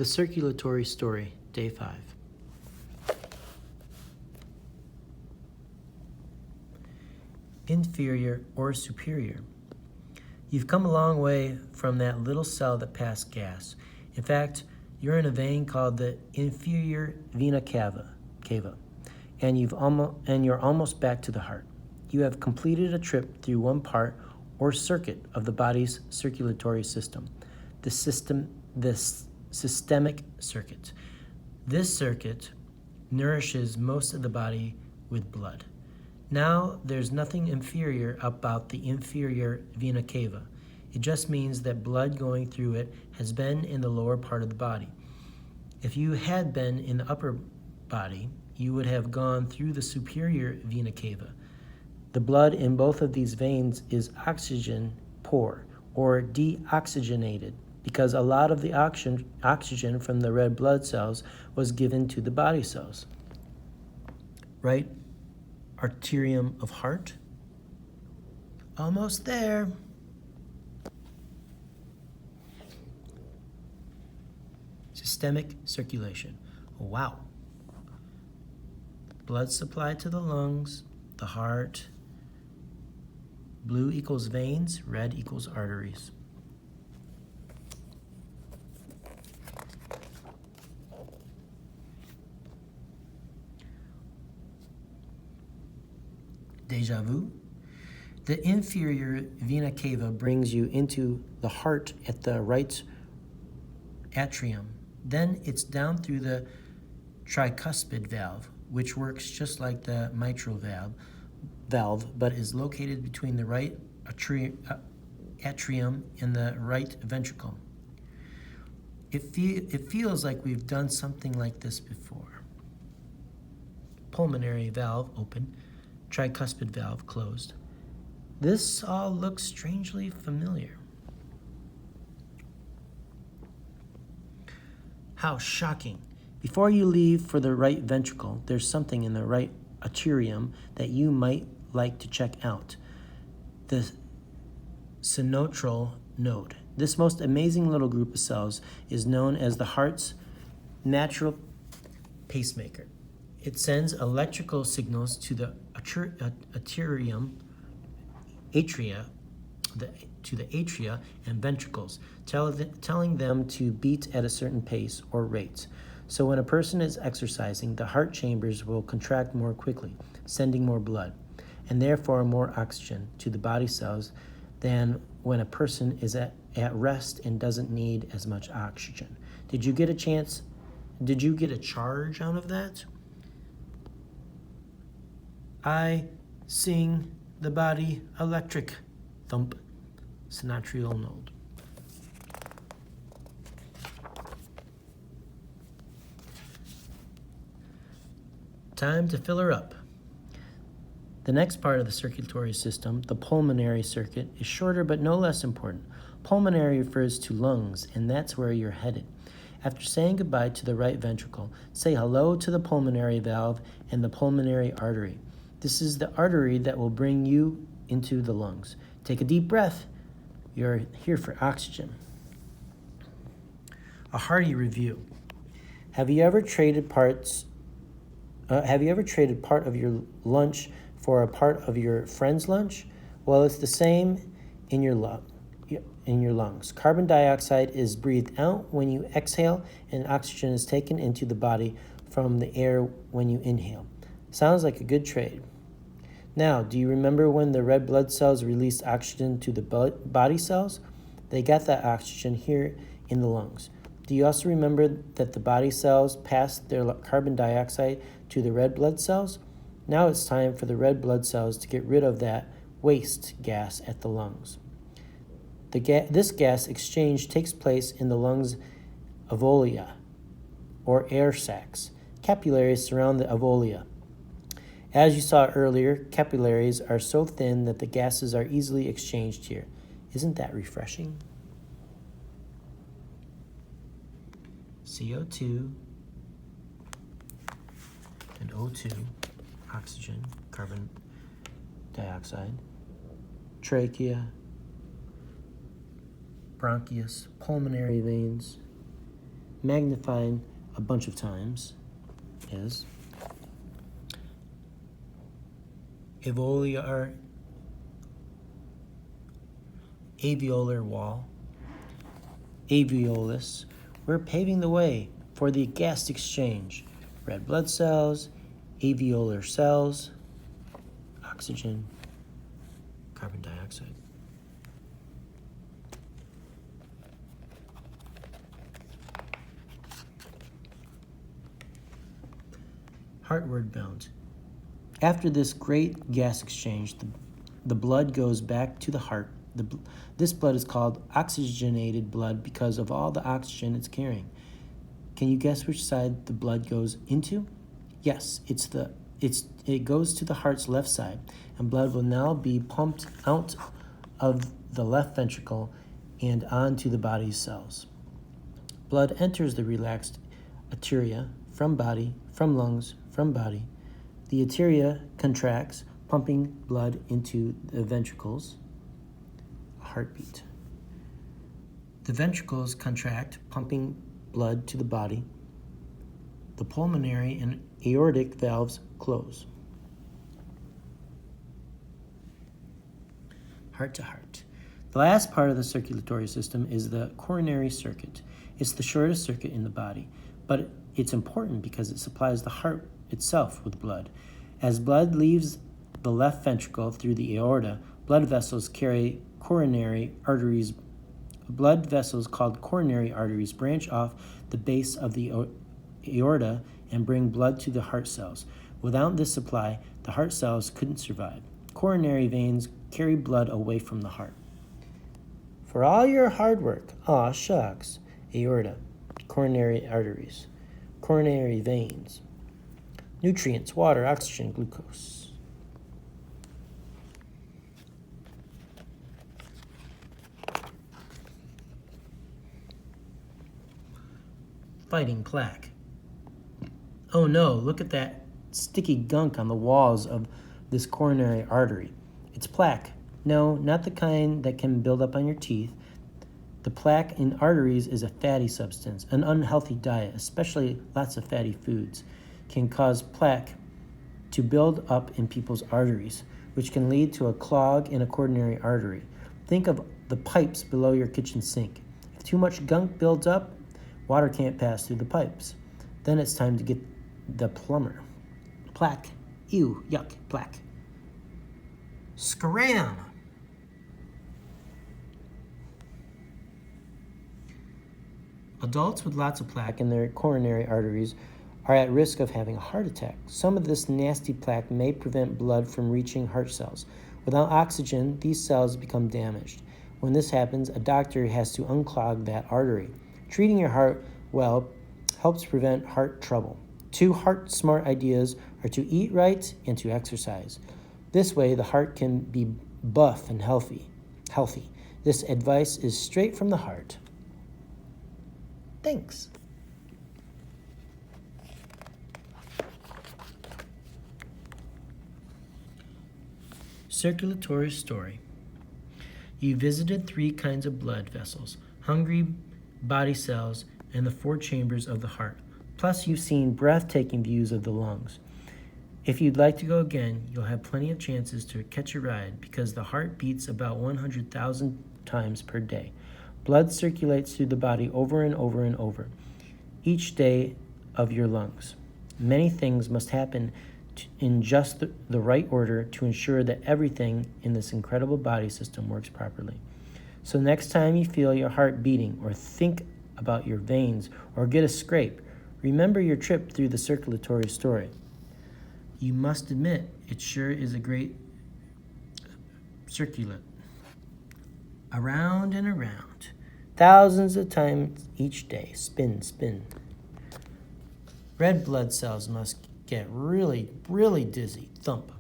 The Circulatory Story, Day 5. Inferior or superior. You've come a long way from that little cell that passed gas. In fact, you're in a vein called the inferior vena cava, and you're almost back to the heart. You have completed a trip through one part or circuit of the body's circulatory system, the systemic circuit. This circuit nourishes most of the body with blood. Now, there's nothing inferior about the inferior vena cava. It just means that blood going through it has been in the lower part of the body. If you had been in the upper body, you would have gone through the superior vena cava. The blood in both of these veins is oxygen poor or deoxygenated because a lot of the oxygen from the red blood cells was given to the body cells. Right arterium of heart. Almost there. Systemic circulation. Wow. Blood supply to the lungs, the heart. Blue equals veins, red equals arteries. Deja vu. The inferior vena cava brings you into the heart at the right atrium. Then it's down through the tricuspid valve, which works just like the mitral valve, but is located between the right atrium and the right ventricle. It feels like we've done something like this before. Pulmonary valve open, tricuspid valve closed. This all looks strangely familiar. How shocking. Before you leave for the right ventricle, there's something in the right atrium that you might like to check out. The sinotral node. This most amazing little group of cells is known as the heart's natural pacemaker. It sends electrical signals to the atria and ventricles, telling them to beat at a certain pace or rate. So when a person is exercising, the heart chambers will contract more quickly, sending more blood, and therefore more oxygen to the body cells than when a person is at rest and doesn't need as much oxygen. Did you get a charge out of that? I sing the body electric, thump, sinotral node. Time to fill her up. The next part of the circulatory system, the pulmonary circuit, is shorter but no less important. Pulmonary refers to lungs, and that's where you're headed. After saying goodbye to the right ventricle, say hello to the pulmonary valve and the pulmonary artery. This is the artery that will bring you into the lungs. Take a deep breath. You're here for oxygen. A hearty review. Have you ever traded part of your lunch for a part of your friend's lunch? Well, it's the same in your lungs. Carbon dioxide is breathed out when you exhale, and oxygen is taken into the body from the air when you inhale. Sounds like a good trade. Now, do you remember when the red blood cells released oxygen to the body cells? They got that oxygen here in the lungs. Do you also remember that the body cells passed their carbon dioxide to the red blood cells? Now it's time for the red blood cells to get rid of that waste gas at the lungs. This gas exchange takes place in the lungs' alveoli, or air sacs. Capillaries surround the alveoli. As you saw earlier, capillaries are so thin that the gases are easily exchanged here. Isn't that refreshing? CO2 and O2, oxygen, carbon dioxide, trachea, bronchus, pulmonary veins, magnified a bunch of times is alveolar wall, alveolus. We're paving the way for the gas exchange. Red blood cells, alveolar cells, oxygen, carbon dioxide. Heartward bound. After this great gas exchange, the blood goes back to the heart. This blood is called oxygenated blood because of all the oxygen it's carrying. Can you guess which side the blood goes into? Yes, it goes to the heart's left side, and blood will now be pumped out of the left ventricle and onto the body's cells. Blood enters the relaxed arteria from body, from lungs, from body. The arteria contracts, pumping blood into the ventricles. Heartbeat. The ventricles contract, pumping blood to the body. The pulmonary and aortic valves close. Heart to heart. The last part of the circulatory system is the coronary circuit. It's the shortest circuit in the body, but it's important because it supplies the heart itself with blood. As blood leaves the left ventricle through the aorta, blood vessels carry coronary arteries. Blood vessels called coronary arteries branch off the base of the aorta and bring blood to the heart cells. Without this supply, the heart cells couldn't survive. Coronary veins carry blood away from the heart. For all your hard work, aw shucks, aorta, coronary arteries, coronary veins, nutrients, water, oxygen, glucose. Fighting plaque. Oh no, look at that sticky gunk on the walls of this coronary artery. It's plaque. No, not the kind that can build up on your teeth. The plaque in arteries is a fatty substance. An unhealthy diet, especially lots of fatty foods, can cause plaque to build up in people's arteries, which can lead to a clog in a coronary artery. Think of the pipes below your kitchen sink. If too much gunk builds up, water can't pass through the pipes. Then it's time to get the plumber. Plaque. Ew, yuck, plaque. Scram! Adults with lots of plaque in their coronary arteries are at risk of having a heart attack. Some of this nasty plaque may prevent blood from reaching heart cells. Without oxygen, these cells become damaged. When this happens, a doctor has to unclog that artery. Treating your heart well helps prevent heart trouble. 2 heart-smart ideas are to eat right and to exercise. This way, the heart can be buff and healthy. This advice is straight from the heart. Thanks. Circulatory story. You visited 3 kinds of blood vessels: hungry body cells and the 4 chambers of the heart. Plus, you've seen breathtaking views of the lungs. If you'd like to go again, you'll have plenty of chances to catch a ride because the heart beats about 100,000 times per day. Blood circulates through the body over and over and over each day of your lungs. Many things must happen in just the right order to ensure that everything in this incredible body system works properly. So next time you feel your heart beating or think about your veins or get a scrape, remember your trip through the circulatory story. You must admit, it sure is a great circulate. Around and around, thousands of times each day, spin, spin. Red blood cells must get really, really dizzy, thump.